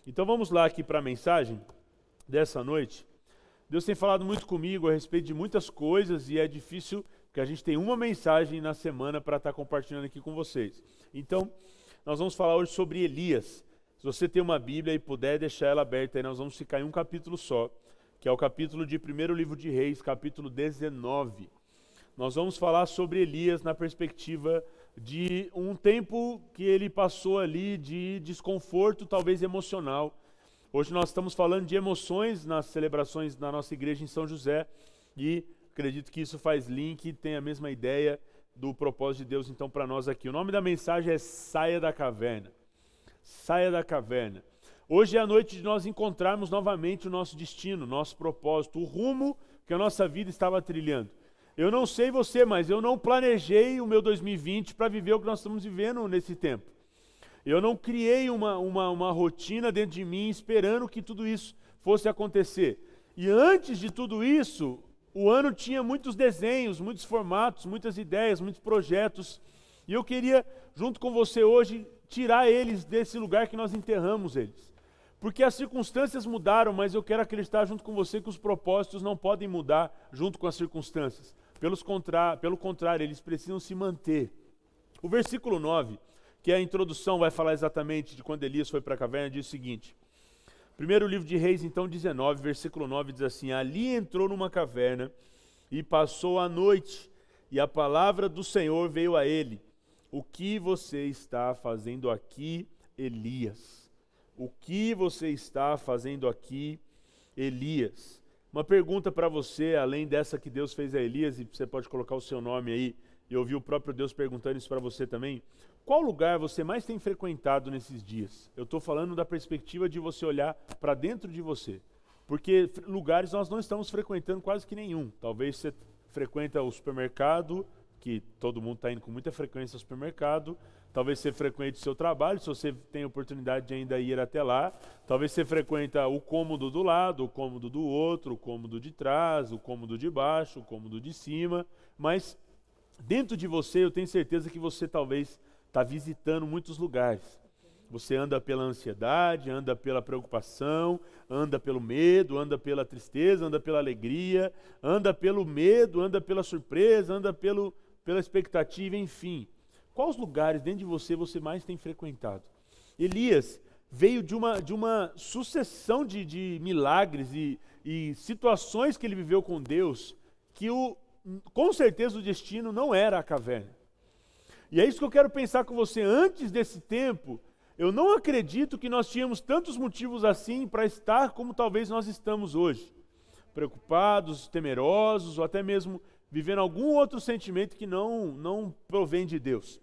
Então vamos lá aqui para a mensagem dessa noite. Deus tem falado muito comigo a respeito de muitas coisas e é difícil porque a gente tem uma mensagem na semana para estar compartilhando aqui com vocês. Então, nós vamos falar hoje sobre Elias. Se você tem uma Bíblia e puder deixar ela aberta, aí nós vamos ficar em um capítulo só, que é o capítulo de 1º livro de Reis, capítulo 19. Nós vamos falar sobre Elias na perspectiva de um tempo que ele passou ali de desconforto, talvez emocional. Hoje nós estamos falando de emoções nas celebrações da nossa igreja em São José e acredito que isso faz link, tem a mesma ideia do propósito de Deus então para nós aqui. O nome da mensagem é Saia da Caverna. Saia da caverna. Hoje é a noite de nós encontrarmos novamente o nosso destino, nosso propósito, o rumo que a nossa vida estava trilhando. Eu não sei você, mas eu não planejei o meu 2020 para viver o que nós estamos vivendo nesse tempo. Eu não criei uma rotina dentro de mim esperando que tudo isso fosse acontecer. E antes de tudo isso, o ano tinha muitos desenhos, muitos formatos, muitas ideias, muitos projetos. E eu queria, junto com você hoje, tirar eles desse lugar que nós enterramos eles. Porque as circunstâncias mudaram, mas eu quero acreditar junto com você que os propósitos não podem mudar junto com as circunstâncias. Pelo contrário, eles precisam se manter. O versículo 9, que é a introdução, vai falar exatamente de quando Elias foi para a caverna, diz o seguinte. Primeiro livro de Reis, então, 19, versículo 9, diz assim: Ali entrou numa caverna e passou a noite, e a palavra do Senhor veio a ele. O que você está fazendo aqui, Elias? O que você está fazendo aqui, Elias? Uma pergunta para você, além dessa que Deus fez a Elias, e você pode colocar o seu nome aí, e ouvir o próprio Deus perguntando isso para você também. Qual lugar você mais tem frequentado nesses dias? Eu estou falando da perspectiva de você olhar para dentro de você. Porque lugares nós não estamos frequentando quase que nenhum. Talvez você frequenta o supermercado, que todo mundo está indo com muita frequência ao supermercado. Talvez você frequente o seu trabalho, se você tem oportunidade de ainda ir até lá. Talvez você frequenta o cômodo do lado, o cômodo do outro, o cômodo de trás, o cômodo de baixo, o cômodo de cima. Mas dentro de você, eu tenho certeza que você talvez está visitando muitos lugares. Você anda pela ansiedade, anda pela preocupação, anda pelo medo, anda pela tristeza, anda pela alegria, anda pelo medo, anda pela surpresa, anda pela expectativa, enfim. Quais lugares dentro de você mais tem frequentado? Elias veio de uma sucessão de milagres e situações que ele viveu com Deus, que com certeza o destino não era a caverna. E é isso que eu quero pensar com você. Antes desse tempo, eu não acredito que nós tínhamos tantos motivos assim para estar como talvez nós estamos hoje. Preocupados, temerosos, ou até mesmo vivendo algum outro sentimento que não provém de Deus.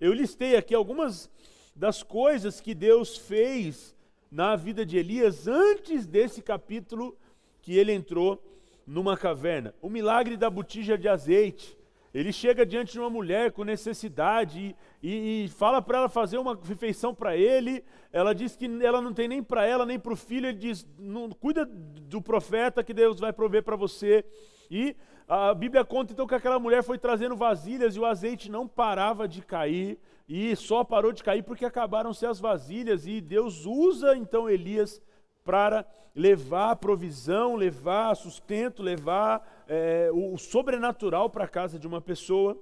Eu listei aqui algumas das coisas que Deus fez na vida de Elias antes desse capítulo que ele entrou numa caverna. O milagre da botija de azeite. Ele chega diante de uma mulher com necessidade e fala para ela fazer uma refeição para ele. Ela diz que ela não tem nem para ela, nem para o filho. Ele diz, não, cuida do profeta que Deus vai prover para você. E a Bíblia conta então que aquela mulher foi trazendo vasilhas e o azeite não parava de cair. E só parou de cair porque acabaram-se as vasilhas. E Deus usa então Elias para levar a provisão, levar sustento, levar o sobrenatural para a casa de uma pessoa.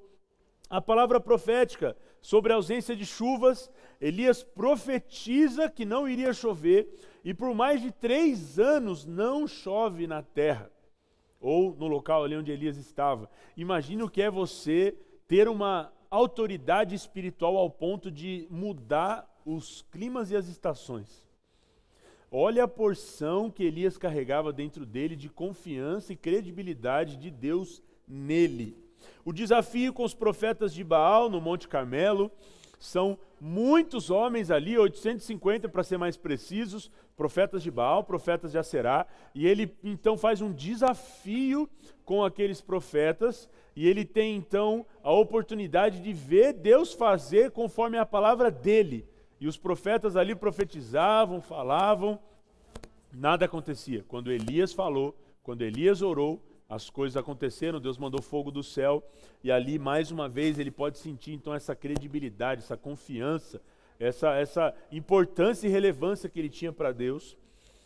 A palavra profética sobre a ausência de chuvas, Elias profetiza que não iria chover e por mais de 3 anos não chove na terra, ou no local ali onde Elias estava. Imagine o que é você ter uma autoridade espiritual ao ponto de mudar os climas e as estações. Olha a porção que Elias carregava dentro dele de confiança e credibilidade de Deus nele. O desafio com os profetas de Baal no Monte Carmelo, são muitos homens ali, 850 para ser mais precisos, profetas de Baal, profetas de Aserá, e ele então faz um desafio com aqueles profetas, e ele tem então a oportunidade de ver Deus fazer conforme a palavra dele. E os profetas ali profetizavam, falavam, nada acontecia. Quando Elias falou, quando Elias orou, as coisas aconteceram, Deus mandou fogo do céu, e ali mais uma vez ele pode sentir então essa credibilidade, essa confiança, essa importância e relevância que ele tinha para Deus.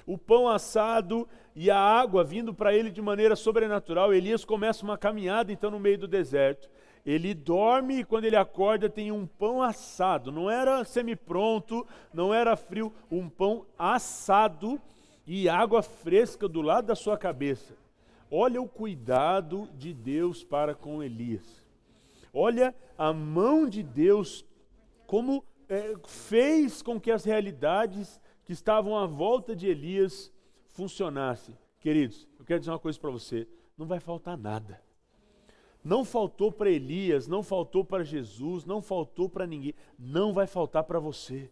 O pão assado e a água vindo para ele de maneira sobrenatural. Elias começa uma caminhada então no meio do deserto. Ele dorme e quando ele acorda tem um pão assado. Não era semi-pronto, não era frio, um pão assado e água fresca do lado da sua cabeça. Olha o cuidado de Deus para com Elias. Olha a mão de Deus como fez com que as realidades que estavam à volta de Elias funcionassem. Queridos, eu quero dizer uma coisa para você, não vai faltar nada. Não faltou para Elias, não faltou para Jesus, não faltou para ninguém, não vai faltar para você.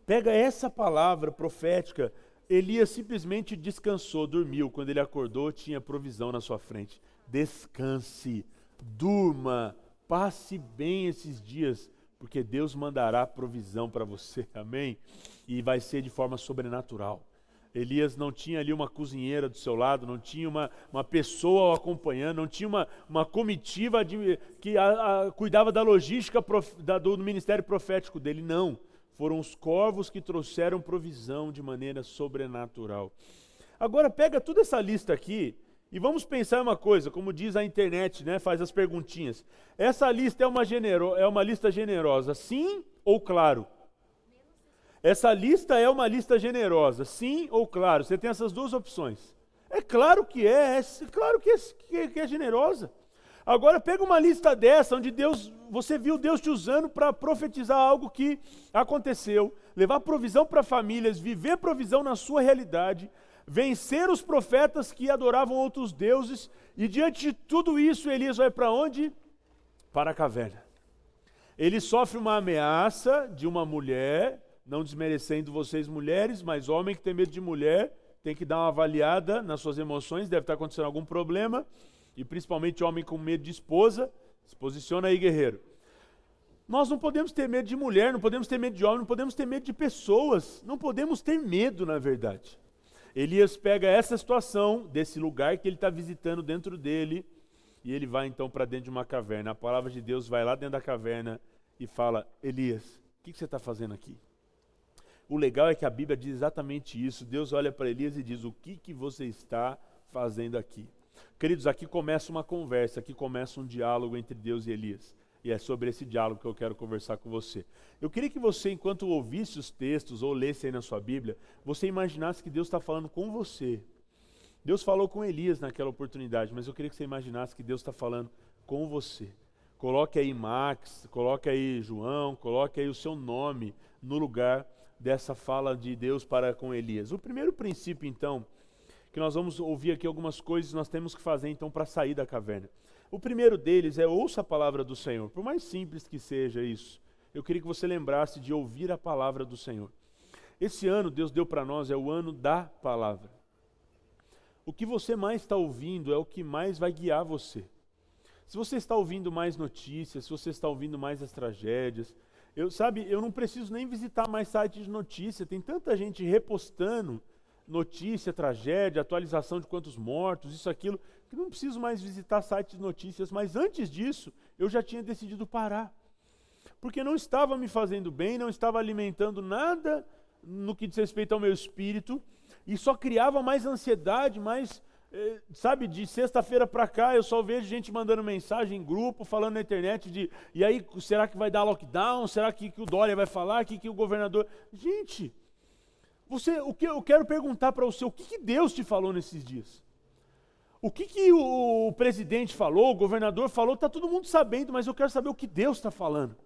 Pega essa palavra profética, Elias simplesmente descansou, dormiu, quando ele acordou tinha provisão na sua frente. Descanse, durma, passe bem esses dias, porque Deus mandará provisão para você, amém? E vai ser de forma sobrenatural. Elias não tinha ali uma cozinheira do seu lado, não tinha uma pessoa o acompanhando, não tinha uma comitiva que cuidava da logística do ministério profético dele, não. Foram os corvos que trouxeram provisão de maneira sobrenatural. Agora pega toda essa lista aqui e vamos pensar uma coisa, como diz a internet, né, faz as perguntinhas. Essa lista é uma lista generosa, sim ou claro? Essa lista é uma lista generosa, sim ou claro? Você tem essas duas opções. É claro que claro que é generosa. Agora pega uma lista dessa, onde você viu Deus te usando para profetizar algo que aconteceu, levar provisão para famílias, viver provisão na sua realidade, vencer os profetas que adoravam outros deuses, e diante de tudo isso, Elias vai para onde? Para a caverna. Ele sofre uma ameaça de uma mulher, não desmerecendo vocês mulheres, mas homem que tem medo de mulher tem que dar uma avaliada nas suas emoções, deve estar acontecendo algum problema, e principalmente homem com medo de esposa, se posiciona aí, guerreiro. Nós não podemos ter medo de mulher, não podemos ter medo de homem, não podemos ter medo de pessoas, não podemos ter medo, na verdade. Elias pega essa situação, desse lugar que ele está visitando dentro dele, e ele vai então para dentro de uma caverna. A palavra de Deus vai lá dentro da caverna e fala: Elias, o que você está fazendo aqui? O legal é que a Bíblia diz exatamente isso. Deus olha para Elias e diz: o que você está fazendo aqui? Queridos, aqui começa uma conversa, aqui começa um diálogo entre Deus e Elias. E é sobre esse diálogo que eu quero conversar com você. Eu queria que você, enquanto ouvisse os textos ou lesse aí na sua Bíblia, você imaginasse que Deus está falando com você. Deus falou com Elias naquela oportunidade, mas eu queria que você imaginasse que Deus está falando com você. Coloque aí Max, coloque aí João, coloque aí o seu nome no lugar dessa fala de Deus para com Elias. O primeiro princípio, então, que nós vamos ouvir aqui algumas coisas nós temos que fazer, então, para sair da caverna. O primeiro deles é: ouça a palavra do Senhor. Por mais simples que seja isso, eu queria que você lembrasse de ouvir a palavra do Senhor. Esse ano Deus deu para nós, é o ano da palavra. O que você mais está ouvindo é o que mais vai guiar você. Se você está ouvindo mais notícias, se você está ouvindo mais as tragédias, eu não preciso nem visitar mais sites de notícia, tem tanta gente repostando notícia, tragédia, atualização de quantos mortos, isso, aquilo, que não preciso mais visitar sites de notícias, mas antes disso, eu já tinha decidido parar. Porque não estava me fazendo bem, não estava alimentando nada no que diz respeito ao meu espírito, e só criava mais ansiedade, mais, sabe, de sexta-feira para cá, eu só vejo gente mandando mensagem em grupo, falando na internet e aí, será que vai dar lockdown? Será que o Dória vai falar? Que o governador... Gente... o que eu quero perguntar para você, o que Deus te falou nesses dias? O que o presidente falou, o governador falou, está todo mundo sabendo, mas eu quero saber o que Deus está falando.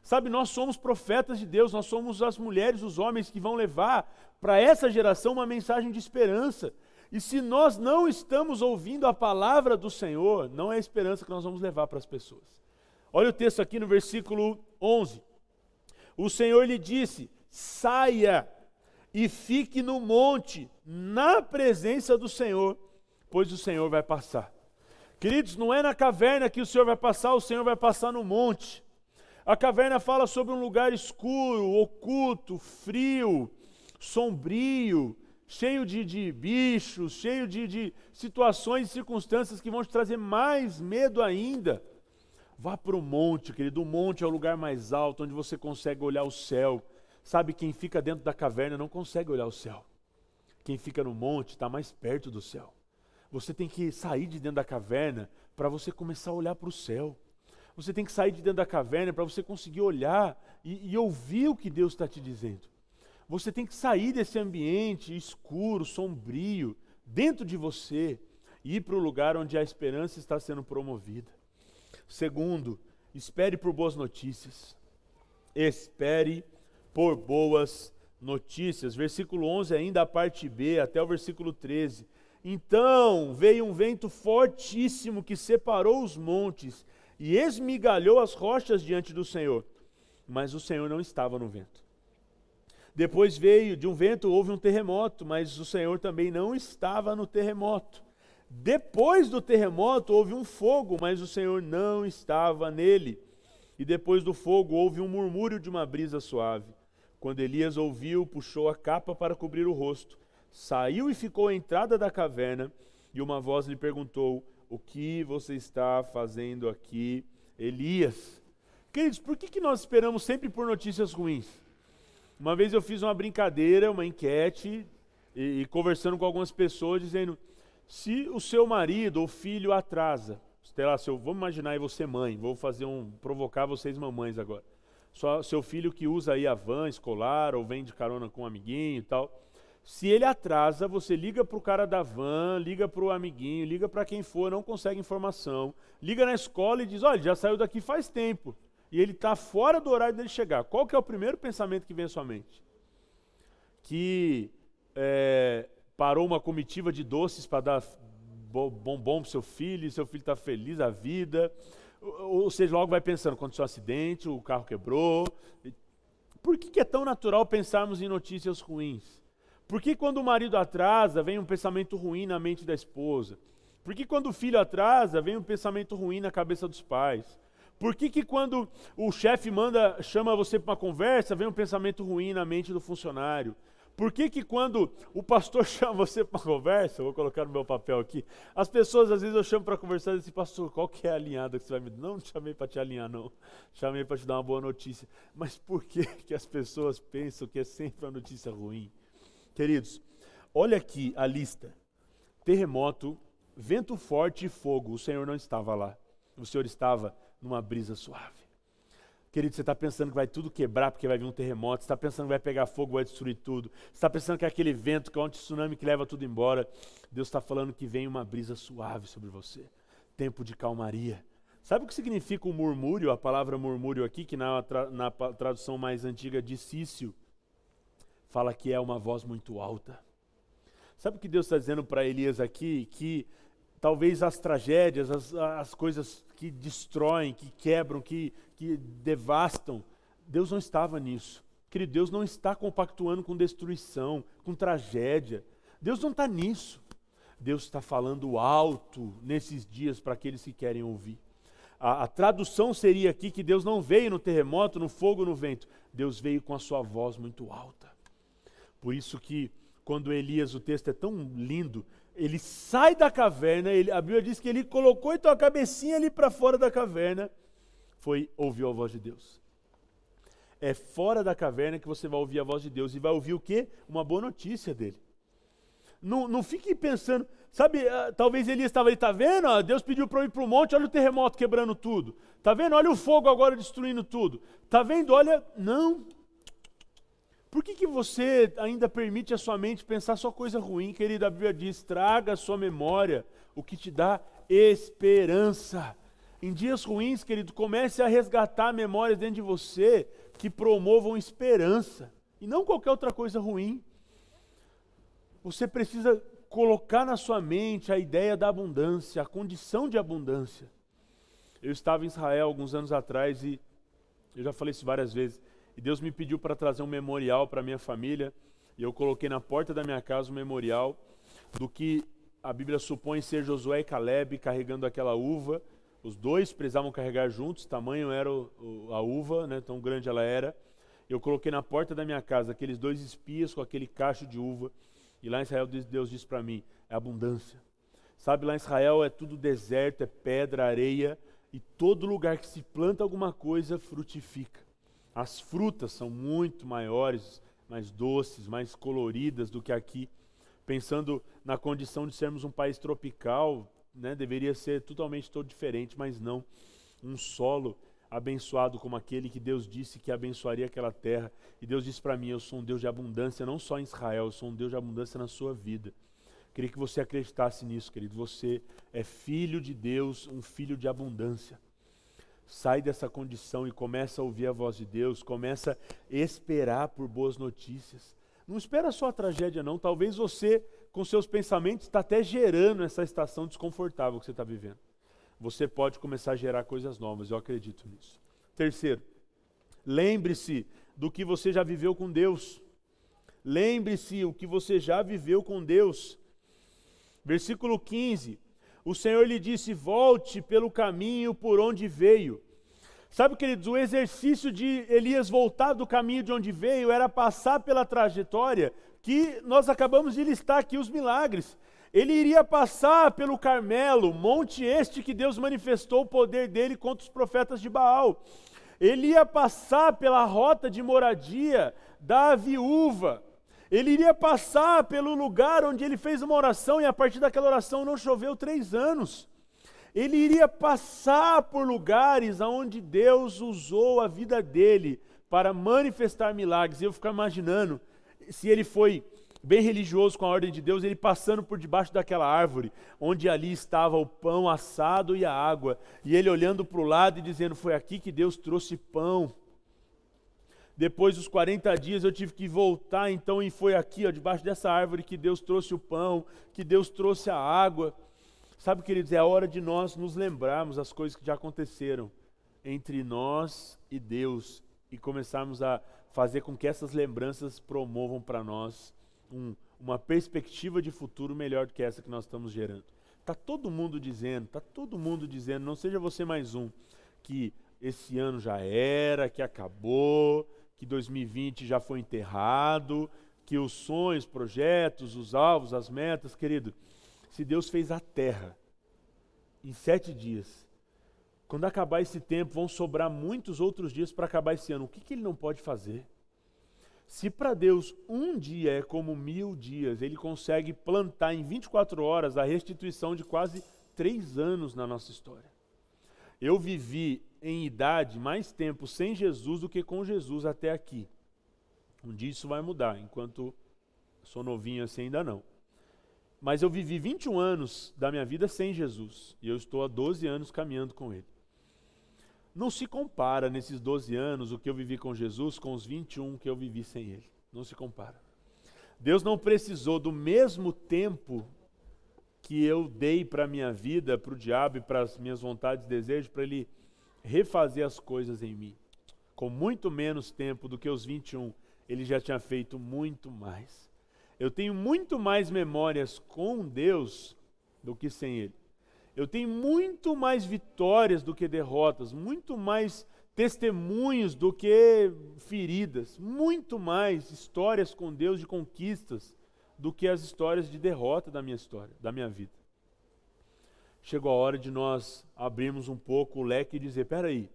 Sabe, nós somos profetas de Deus, nós somos as mulheres, os homens que vão levar para essa geração uma mensagem de esperança. E se nós não estamos ouvindo a palavra do Senhor, não é a esperança que nós vamos levar para as pessoas. Olha o texto aqui no versículo 11. O Senhor lhe disse: saia e fique no monte, na presença do Senhor, pois o Senhor vai passar. Queridos, não é na caverna que o Senhor vai passar no monte. A caverna fala sobre um lugar escuro, oculto, frio, sombrio, cheio de bichos, cheio de situações e circunstâncias que vão te trazer mais medo ainda. Vá para o monte, querido. O monte é o lugar mais alto, onde você consegue olhar o céu, Sabe, quem fica dentro da caverna não consegue olhar o céu. Quem fica no monte está mais perto do céu. Você tem que sair de dentro da caverna para você começar a olhar para o céu. Você tem que sair de dentro da caverna para você conseguir olhar e ouvir o que Deus está te dizendo. Você tem que sair desse ambiente escuro, sombrio, dentro de você, e ir para o lugar onde a esperança está sendo promovida. Segundo, espere por boas notícias. Espere por boas notícias. Versículo 11, ainda a parte B, até o versículo 13. Então veio um vento fortíssimo que separou os montes e esmigalhou as rochas diante do Senhor. Mas o Senhor não estava no vento. Depois veio de um vento, houve um terremoto, mas o Senhor também não estava no terremoto. Depois do terremoto houve um fogo, mas o Senhor não estava nele. E depois do fogo houve um murmúrio de uma brisa suave. Quando Elias ouviu, puxou a capa para cobrir o rosto, saiu e ficou à entrada da caverna, e uma voz lhe perguntou: o que você está fazendo aqui, Elias? Queridos, por que nós esperamos sempre por notícias ruins? Uma vez eu fiz uma brincadeira, uma enquete, e conversando com algumas pessoas, dizendo: se o seu marido ou filho atrasa, sei lá, vamos imaginar aí você mãe, vou provocar vocês mamães agora. Só seu filho que usa aí a van escolar ou vem de carona com um amiguinho e tal. Se ele atrasa, você liga para o cara da van, liga para o amiguinho, liga para quem for, não consegue informação, liga na escola e diz: olha, já saiu daqui faz tempo. E ele está fora do horário dele chegar. Qual que é o primeiro pensamento que vem à sua mente? Que parou uma comitiva de doces para dar bombom para seu filho está feliz da vida. Ou seja, logo vai pensando, aconteceu um acidente, o carro quebrou. Por que é tão natural pensarmos em notícias ruins? Por que quando o marido atrasa, vem um pensamento ruim na mente da esposa? Por que quando o filho atrasa, vem um pensamento ruim na cabeça dos pais? Por que quando o chefe chama você para uma conversa, vem um pensamento ruim na mente do funcionário? Por que quando o pastor chama você para uma conversa, eu vou colocar no meu papel aqui, as pessoas às vezes eu chamo para conversar e dizem: pastor, qual que é a alinhada que você vai me dar? Não te chamei para te alinhar não, chamei para te dar uma boa notícia. Mas por que as pessoas pensam que é sempre uma notícia ruim? Queridos, olha aqui a lista: terremoto, vento forte e fogo. O Senhor não estava lá, o Senhor estava numa brisa suave. Querido, você está pensando que vai tudo quebrar porque vai vir um terremoto, você está pensando que vai pegar fogo, vai destruir tudo, você está pensando que é aquele vento, que é um tsunami que leva tudo embora. Deus está falando que vem uma brisa suave sobre você, tempo de calmaria. Sabe o que significa o murmúrio, a palavra murmúrio aqui, que na tradução mais antiga de Cício, fala que é uma voz muito alta. Sabe o que Deus está dizendo para Elias aqui? Que talvez as tragédias, as coisas que destroem, que quebram, que devastam, Deus não estava nisso. Querido, Deus não está compactuando com destruição, com tragédia. Deus não está nisso. Deus está falando alto nesses dias para aqueles que querem ouvir. A tradução seria aqui que Deus não veio no terremoto, no fogo, no vento. Deus veio com a sua voz muito alta. Por isso que quando Elias, o texto é tão lindo, ele sai da caverna, a Bíblia diz que ele colocou então a cabecinha ali para fora da caverna, ouviu a voz de Deus. É fora da caverna que você vai ouvir a voz de Deus e vai ouvir o quê? Uma boa notícia dele. Não fique pensando, sabe, talvez Elias estava ali, tá vendo? Deus pediu para eu ir para o monte, olha o terremoto quebrando tudo. Tá vendo? Olha o fogo agora destruindo tudo. Tá vendo? Olha, não. Por que você ainda permite a sua mente pensar só coisa ruim, querida? A Bíblia diz: traga à sua memória o que te dá esperança. Em dias ruins, querido, comece a resgatar memórias dentro de você que promovam esperança e não qualquer outra coisa ruim. Você precisa colocar na sua mente a ideia da abundância, a condição de abundância. Eu estava em Israel alguns anos atrás e eu já falei isso várias vezes. E Deus me pediu para trazer um memorial para minha família. E eu coloquei na porta da minha casa um memorial do que a Bíblia supõe ser Josué e Caleb carregando aquela uva. Os dois precisavam carregar juntos, tamanho era a uva, né, tão grande ela era. Eu coloquei na porta da minha casa aqueles dois espias com aquele cacho de uva. E lá em Israel Deus disse para mim: é abundância. Sabe, lá em Israel é tudo deserto, é pedra, areia. E todo lugar que se planta alguma coisa frutifica. As frutas são muito maiores, mais doces, mais coloridas do que aqui. Pensando na condição de sermos um país tropical, né, deveria ser totalmente todo diferente, mas não. Um solo abençoado como aquele que Deus disse que abençoaria aquela terra. E Deus disse para mim, eu sou um Deus de abundância, não só em Israel, eu sou um Deus de abundância na sua vida. Queria que você acreditasse nisso, querido. Você é filho de Deus, um filho de abundância. Sai dessa condição e começa a ouvir a voz de Deus, começa a esperar por boas notícias. Não espera só a tragédia não, talvez você, com seus pensamentos, está até gerando essa estação desconfortável que você está vivendo. Você pode começar a gerar coisas novas, eu acredito nisso. Terceiro, lembre-se do que você já viveu com Deus. Lembre-se o que você já viveu com Deus. Versículo 15, o Senhor lhe disse, volte pelo caminho por onde veio. Sabe, queridos, o exercício de Elias voltar do caminho de onde veio era passar pela trajetória que nós acabamos de listar aqui os milagres. Ele iria passar pelo Carmelo, monte este que Deus manifestou o poder dele contra os profetas de Baal. Ele ia passar pela rota de moradia da viúva. Ele iria passar pelo lugar onde ele fez uma oração e a partir daquela oração não choveu 3 anos. Ele iria passar por lugares onde Deus usou a vida dele para manifestar milagres. E eu fico imaginando, se ele foi bem religioso com a ordem de Deus, ele passando por debaixo daquela árvore, onde ali estava o pão assado e a água, e ele olhando para o lado e dizendo, foi aqui que Deus trouxe pão. Depois dos 40 dias eu tive que voltar, então, e foi aqui, ó, debaixo dessa árvore que Deus trouxe o pão, que Deus trouxe a água. Sabe, queridos, é a hora de nós nos lembrarmos as coisas que já aconteceram entre nós e Deus e começarmos a fazer com que essas lembranças promovam para nós uma perspectiva de futuro melhor do que essa que nós estamos gerando. Está todo mundo dizendo, não seja você mais um, que esse ano já era, que acabou, que 2020 já foi enterrado, que os sonhos, projetos, os alvos, as metas, querido, se Deus fez a terra em 7 dias, quando acabar esse tempo, vão sobrar muitos outros dias para acabar esse ano. O que Ele não pode fazer? Se para Deus um dia é como 1000 dias, Ele consegue plantar em 24 horas a restituição de quase 3 anos na nossa história. Eu vivi em idade mais tempo sem Jesus do que com Jesus até aqui. Um dia isso vai mudar, enquanto sou novinho assim ainda não. Mas eu vivi 21 anos da minha vida sem Jesus, e eu estou há 12 anos caminhando com Ele. Não se compara nesses 12 anos o que eu vivi com Jesus com os 21 que eu vivi sem Ele. Não se compara. Deus não precisou do mesmo tempo que eu dei para a minha vida, para o diabo e para as minhas vontades e desejos, para Ele refazer as coisas em mim. Com muito menos tempo do que os 21, Ele já tinha feito muito mais. Eu tenho muito mais memórias com Deus do que sem Ele. Eu tenho muito mais vitórias do que derrotas, muito mais testemunhos do que feridas, muito mais histórias com Deus de conquistas do que as histórias de derrota da minha história, da minha vida. Chegou a hora de nós abrirmos um pouco o leque e dizer, peraí,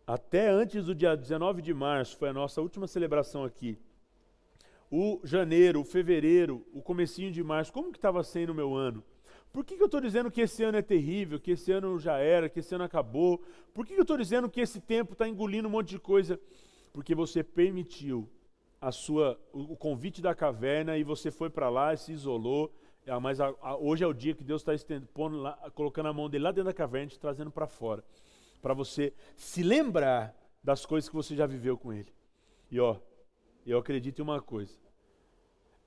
até antes do dia 19 de março, foi a nossa última celebração aqui, o janeiro, o fevereiro, o comecinho de março, como que estava sendo o meu ano? Por que eu estou dizendo que esse ano é terrível, que esse ano já era, que esse ano acabou? Por que eu estou dizendo que esse tempo está engolindo um monte de coisa? Porque você permitiu o convite da caverna e você foi para lá e se isolou. Mas hoje é o dia que Deus está colocando a mão dele lá dentro da caverna e te trazendo para fora. Para você se lembrar das coisas que você já viveu com Ele. E eu acredito em uma coisa.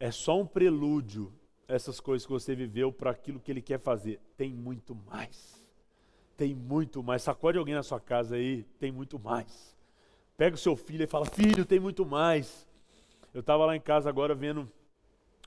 É só um prelúdio essas coisas que você viveu para aquilo que Ele quer fazer. Tem muito mais. Tem muito mais. Sacode alguém na sua casa aí, tem muito mais. Pega o seu filho e fala, filho, tem muito mais. Eu estava lá em casa agora vendo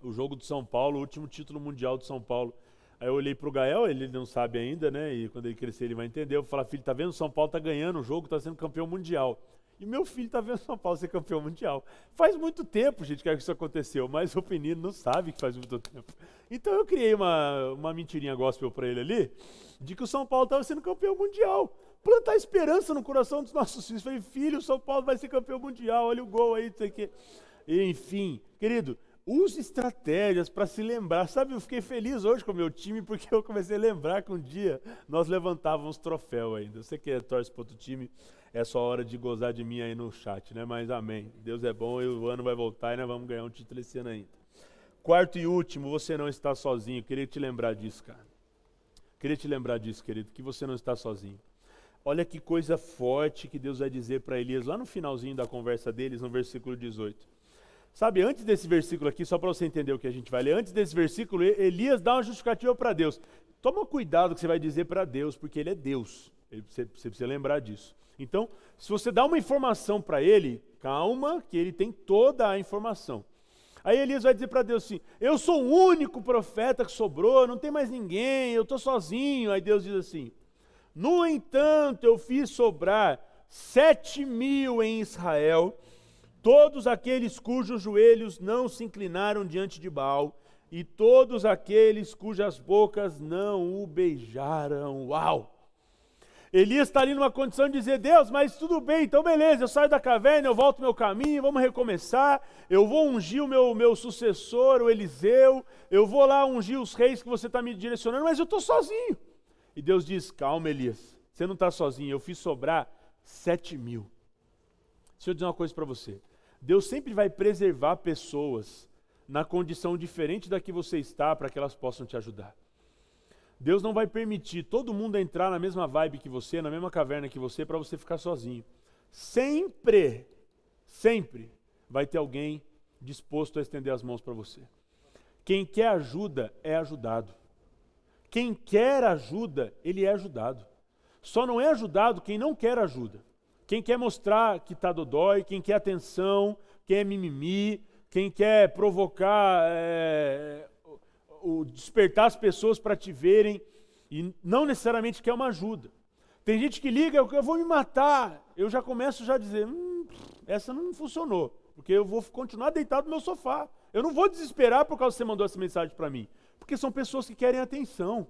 o jogo do São Paulo, o último título mundial do São Paulo. Aí eu olhei para o Gael, ele não sabe ainda, né? E quando ele crescer ele vai entender. Eu falei, filho, tá vendo? O São Paulo tá ganhando o jogo, tá sendo campeão mundial. E meu filho tá vendo o São Paulo ser campeão mundial. Faz muito tempo, gente, que isso aconteceu, mas o menino não sabe que faz muito tempo. Então eu criei uma mentirinha gospel para ele ali, de que o São Paulo estava sendo campeão mundial. plantar esperança no coração dos nossos filhos. Falei, filho, o São Paulo vai ser campeão mundial, olha o gol aí, não sei o quê. Enfim, querido, use estratégias para se lembrar. Sabe, eu fiquei feliz hoje com o meu time, porque eu comecei a lembrar que um dia nós levantávamos troféu ainda. Você que torce para outro time, é só hora de gozar de mim aí no chat, né? Mas amém. Deus é bom e o ano vai voltar e nós vamos ganhar um título esse ano ainda. Quarto e último, você não está sozinho. Queria te lembrar disso, cara. Queria te lembrar disso, querido, que você não está sozinho. Olha que coisa forte que Deus vai dizer para Elias lá no finalzinho da conversa deles, no versículo 18. Sabe, antes desse versículo aqui, só para você entender o que a gente vai ler, antes desse versículo, Elias dá uma justificativa para Deus. Toma cuidado que você vai dizer para Deus, porque ele é Deus. Você precisa lembrar disso. Então, se você dá uma informação para ele, calma, que ele tem toda a informação. Aí Elias vai dizer para Deus assim, eu sou o único profeta que sobrou, não tem mais ninguém, eu estou sozinho. Aí Deus diz assim, no entanto, eu fiz sobrar 7.000 em Israel, todos aqueles cujos joelhos não se inclinaram diante de Baal, e todos aqueles cujas bocas não o beijaram. Uau! Elias está ali numa condição de dizer, Deus, mas tudo bem, então beleza, eu saio da caverna, eu volto meu caminho, vamos recomeçar, eu vou ungir o meu sucessor, o Eliseu, eu vou lá ungir os reis que você está me direcionando, mas eu estou sozinho. E Deus diz, calma Elias, você não está sozinho, eu fiz sobrar 7.000. Deixa eu dizer uma coisa para você, Deus sempre vai preservar pessoas na condição diferente da que você está para que elas possam te ajudar. Deus não vai permitir todo mundo entrar na mesma vibe que você, na mesma caverna que você, para você ficar sozinho. Sempre vai ter alguém disposto a estender as mãos para você. Quem quer ajuda é ajudado. Quem quer ajuda, ele é ajudado. Só não é ajudado quem não quer ajuda. Quem quer mostrar que está dodói, quem quer atenção, quem é mimimi, quem quer provocar... despertar as pessoas para te verem e não necessariamente quer uma ajuda. Tem gente que liga, eu vou me matar, eu já começo a dizer, essa não funcionou, porque eu vou continuar deitado no meu sofá. Eu não vou desesperar por causa que você mandou essa mensagem para mim, porque são pessoas que querem atenção.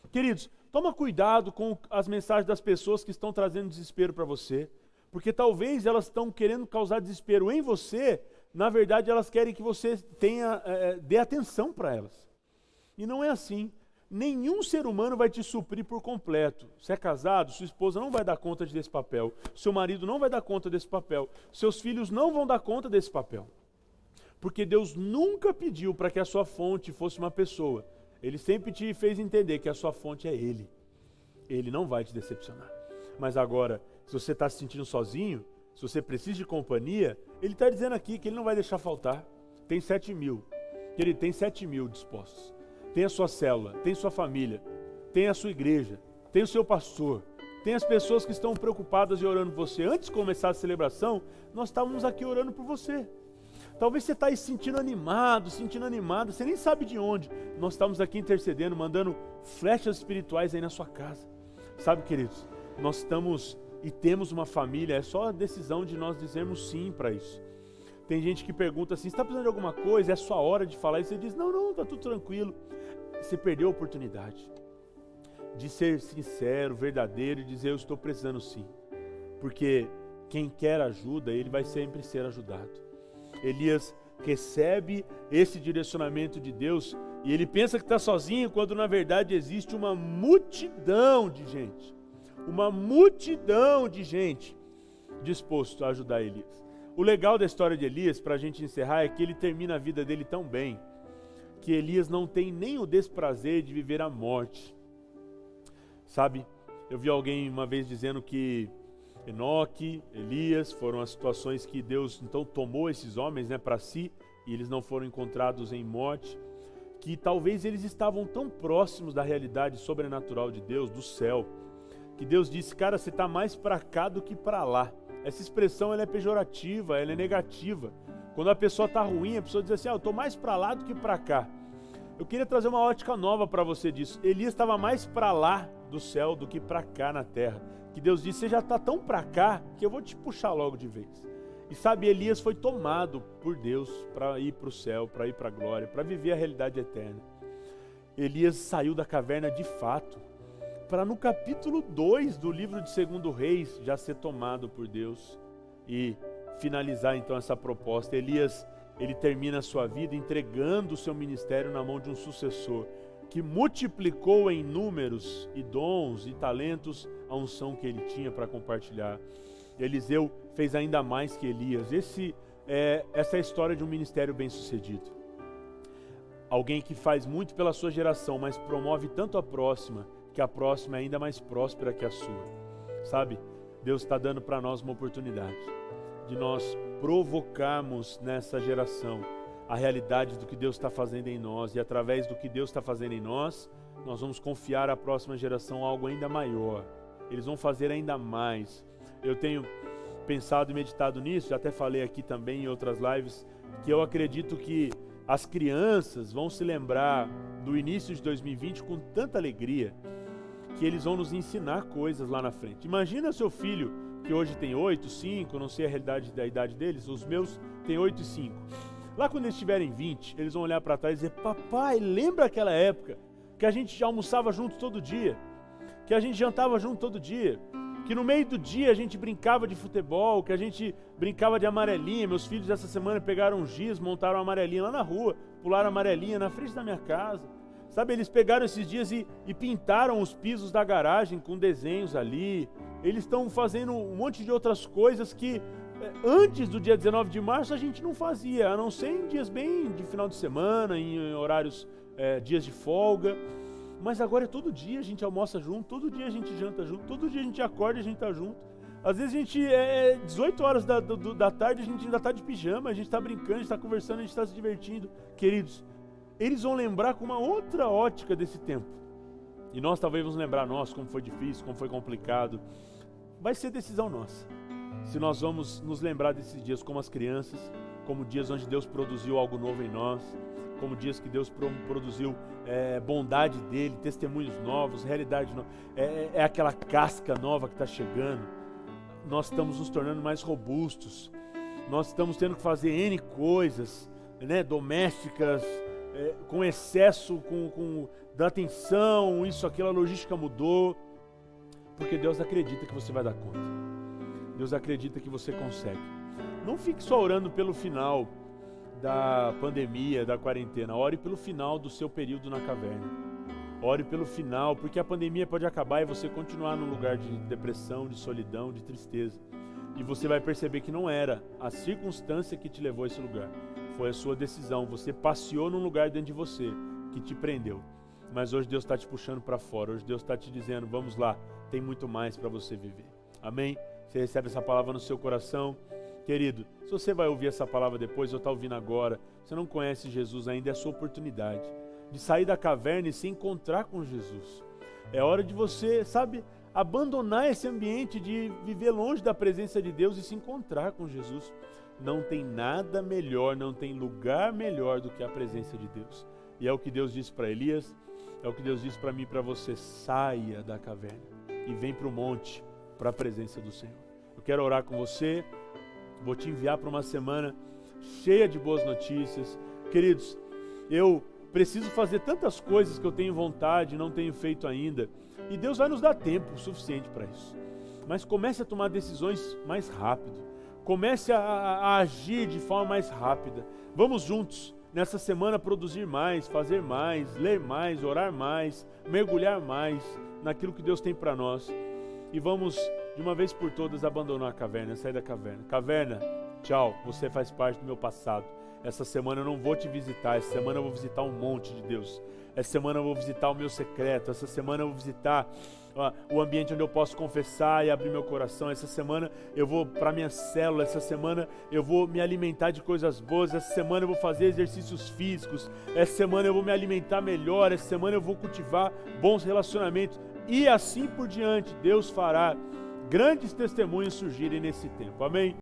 Queridos, toma cuidado com as mensagens das pessoas que estão trazendo desespero para você, porque talvez elas estão querendo causar desespero em você, na verdade elas querem que você dê atenção para elas. E não é assim. Nenhum ser humano vai te suprir por completo. Se é casado, sua esposa não vai dar conta desse papel. Seu marido não vai dar conta desse papel. Seus filhos não vão dar conta desse papel. Porque Deus nunca pediu para que a sua fonte fosse uma pessoa. Ele sempre te fez entender que a sua fonte é Ele. Ele não vai te decepcionar. Mas agora, se você está se sentindo sozinho, se você precisa de companhia, Ele está dizendo aqui que Ele não vai deixar faltar. Tem 7.000. Ele tem 7.000 dispostos. Tem a sua célula, tem sua família, tem a sua igreja, tem o seu pastor, tem as pessoas que estão preocupadas e orando por você. Antes de começar a celebração, nós estávamos aqui orando por você. Talvez você está aí se sentindo animado, você nem sabe de onde. Nós estamos aqui intercedendo, mandando flechas espirituais aí na sua casa. Sabe, queridos, nós estamos e temos uma família, é só a decisão de nós dizermos sim para isso. Tem gente que pergunta assim, você está precisando de alguma coisa? É a sua hora de falar. E você diz, não, está tudo tranquilo. Você perdeu a oportunidade de ser sincero, verdadeiro e dizer, eu estou precisando sim. Porque quem quer ajuda, ele vai sempre ser ajudado. Elias recebe esse direcionamento de Deus e ele pensa que está sozinho, quando na verdade existe uma multidão de gente. Uma multidão de gente disposto a ajudar Elias. O legal da história de Elias, para a gente encerrar, é que ele termina a vida dele tão bem, que Elias não tem nem o desprazer de viver a morte. Sabe, eu vi alguém uma vez dizendo que Enoque, Elias foram as situações que Deus então tomou esses homens para si, e eles não foram encontrados em morte, que talvez eles estavam tão próximos da realidade sobrenatural de Deus, do céu, que Deus disse, cara, você está mais para cá do que para lá. Essa expressão ela é pejorativa, ela é negativa. Quando a pessoa está ruim, a pessoa diz assim, eu estou mais para lá do que para cá. Eu queria trazer uma ótica nova para você disso. Elias estava mais para lá do céu do que para cá na terra. Que Deus disse, você já está tão para cá que eu vou te puxar logo de vez. E sabe, Elias foi tomado por Deus para ir para o céu, para ir para a glória, para viver a realidade eterna. Elias saiu da caverna de fato. para no capítulo 2 do livro de 2 Reis já ser tomado por Deus e finalizar então essa proposta. Elias, ele termina a sua vida entregando o seu ministério na mão de um sucessor que multiplicou em números e dons e talentos a unção que ele tinha para compartilhar. Eliseu fez ainda mais que Elias. Essa é a história de um ministério bem-sucedido. Alguém que faz muito pela sua geração, mas promove tanto a próxima, que a próxima é ainda mais próspera que a sua. Sabe? Deus está dando para nós uma oportunidade de nós provocarmos nessa geração a realidade do que Deus está fazendo em nós, e através do que Deus está fazendo em nós, nós vamos confiar à próxima geração algo ainda maior. Eles vão fazer ainda mais. Eu tenho pensado e meditado nisso, já até falei aqui também em outras lives, que eu acredito que as crianças vão se lembrar do início de 2020 com tanta alegria, que eles vão nos ensinar coisas lá na frente. Imagina seu filho, que hoje tem 8, 5, não sei a realidade da idade deles, os meus têm 8 e 5. Lá quando eles tiverem 20, eles vão olhar para trás e dizer: papai, lembra aquela época que a gente almoçava junto todo dia, que a gente jantava junto todo dia, que no meio do dia a gente brincava de futebol, que a gente brincava de amarelinha. Meus filhos essa semana pegaram um giz, montaram uma amarelinha lá na rua, pularam amarelinha na frente da minha casa. Sabe, eles pegaram esses dias e pintaram os pisos da garagem com desenhos ali. Eles estão fazendo um monte de outras coisas que antes do dia 19 de março a gente não fazia, a não ser em dias bem de final de semana, em horários, dias de folga. Mas agora é todo dia a gente almoça junto, todo dia a gente janta junto, todo dia a gente acorda e a gente está junto. Às vezes a gente, 18 horas da tarde, a gente ainda está de pijama, a gente está brincando, a gente está conversando, a gente está se divertindo. Queridos, eles vão lembrar com uma outra ótica desse tempo. E nós talvez vamos lembrar, como foi difícil, como foi complicado. Vai ser decisão nossa. Se nós vamos nos lembrar desses dias como as crianças, como dias onde Deus produziu algo novo em nós, como dias que Deus produziu bondade dele, testemunhos novos, realidade nova, é aquela casca nova que está chegando. Nós estamos nos tornando mais robustos, nós estamos tendo que fazer N coisas, domésticas, com excesso da atenção, isso, aquilo, a logística mudou, porque Deus acredita que você vai dar conta. Deus acredita que você consegue. Não fique só orando pelo final da pandemia, da quarentena. Ore pelo final do seu período na caverna. Ore pelo final, porque a pandemia pode acabar e você continuar num lugar de depressão, de solidão, de tristeza. E você vai perceber que não era a circunstância que te levou a esse lugar. Foi a sua decisão. Você passeou num lugar dentro de você que te prendeu. Mas hoje Deus está te puxando para fora. Hoje Deus está te dizendo: vamos lá, tem muito mais para você viver. Amém? Você recebe essa palavra no seu coração? Querido, se você vai ouvir essa palavra depois ou está ouvindo agora, você não conhece Jesus ainda, é a sua oportunidade de sair da caverna e se encontrar com Jesus. É hora de você, abandonar esse ambiente de viver longe da presença de Deus e se encontrar com Jesus. Não tem nada melhor, não tem lugar melhor do que a presença de Deus. E é o que Deus disse para Elias, é o que Deus disse para mim e para você: saia da caverna e vem para o monte, para a presença do Senhor. Eu quero orar com você, vou te enviar para uma semana cheia de boas notícias. Queridos, eu preciso fazer tantas coisas que eu tenho vontade e não tenho feito ainda, e Deus vai nos dar tempo suficiente para isso. Mas comece a tomar decisões mais rápido, comece a agir de forma mais rápida. Vamos juntos nessa semana produzir mais, fazer mais, ler mais, orar mais, mergulhar mais naquilo que Deus tem para nós. E vamos, de uma vez por todas, abandonar a caverna, sair da caverna. Caverna, tchau, você faz parte do meu passado. Essa semana eu não vou te visitar, essa semana eu vou visitar um monte de Deus. Essa semana eu vou visitar o meu secreto, essa semana eu vou visitar o ambiente onde eu posso confessar e abrir meu coração. Essa semana eu vou para minha célula, essa semana eu vou me alimentar de coisas boas, essa semana eu vou fazer exercícios físicos, essa semana eu vou me alimentar melhor, essa semana eu vou cultivar bons relacionamentos. E assim por diante, Deus fará grandes testemunhos surgirem nesse tempo. Amém?